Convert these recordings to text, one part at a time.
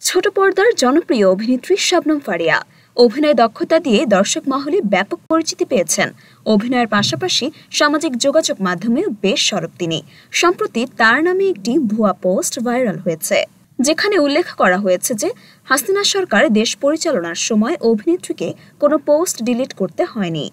ছোট পর্দার জনপ্রিয় অভিনেত্রী শবনম ফারিয়া অভিনয় দক্ষতা দিয়ে দর্শক মহলে ব্যাপক পরিচিতি পেয়েছেন। অভিনয়ের পাশাপাশি সামাজিক যোগাযোগ মাধ্যমেও বেশ সরব তিনি। সম্প্রতি তার নামে একটি ভুয়া পোস্ট ভাইরাল হয়েছে, যেখানে উল্লেখ করা হয়েছে যে হাসিনা সরকার দেশ পরিচালনার সময় অভিনেত্রীকে কোনো পোস্ট ডিলিট করতে হয়নি।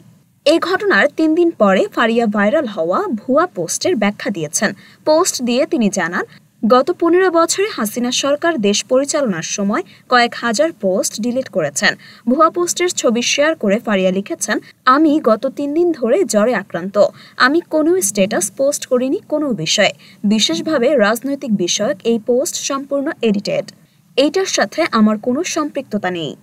এই ঘটনার ৩ দিন পরে ফারিয়া ভাইরাল হওয়া ভুয়া পোস্টের ব্যাখ্যা দিয়েছেন। পোস্ট দিয়ে তিনি জানান, গত ১৫ বছরে হাসিনা সরকার দেশ পরিচালনার সময় কয়েক হাজার পোস্ট ডিলিট করেছেন। ভুয়া পোস্টের ছবি শেয়ার করে ফারিয়া লিখেছেন, আমি গত ৩ দিন ধরে জ্বরে আক্রান্ত। আমি কোনো স্ট্যাটাস পোস্ট করিনি কোনো বিষয়ে। বিশেষভাবে রাজনৈতিক বিষয়ক এই পোস্ট সম্পূর্ণ এডিটেড। এইটার সাথে আমার কোনো সম্পৃক্ততা নেই।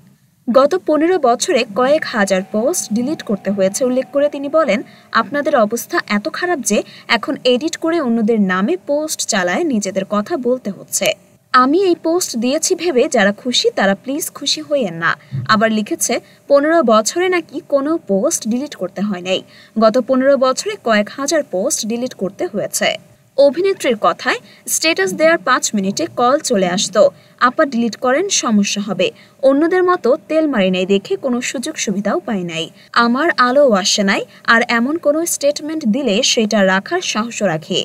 গত ১৫ বছরে কয়েক হাজার পোস্ট ডিলিট করতে হয়েছে উল্লেখ করে তিনি বলেন, আপনাদের অবস্থা এত খারাপ যে এখন এডিট করে অন্যদের নামে পোস্ট চালায় নিজেদের কথা বলতে হচ্ছে। আমি এই পোস্ট দিয়েছি ভেবে যারা খুশি তারা প্লিজ খুশি হইয়েন না। আবার লিখেছে ১৫ বছরে নাকি কোনো পোস্ট ডিলিট করতে হয় নাই। গত ১৫ বছরে কয়েক হাজার পোস্ট ডিলিট করতে হয়েছে। অভিনেত্রীর কথায়, স্ট্যাটাস দেওয়ার ৫ মিনিটে কল চলে আসতো, আপা ডিলিট করেন সমস্যা হবে। অন্যদের মতো তেল মারি নাই দেখে কোনো সুযোগ সুবিধাও পাই নাই। আমার আলোও আসে নাই, আর এমন কোনো স্টেটমেন্ট দিলে সেটা রাখার সাহসও রাখি।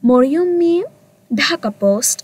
মরিয়ম মিম, ঢাকা পোস্ট।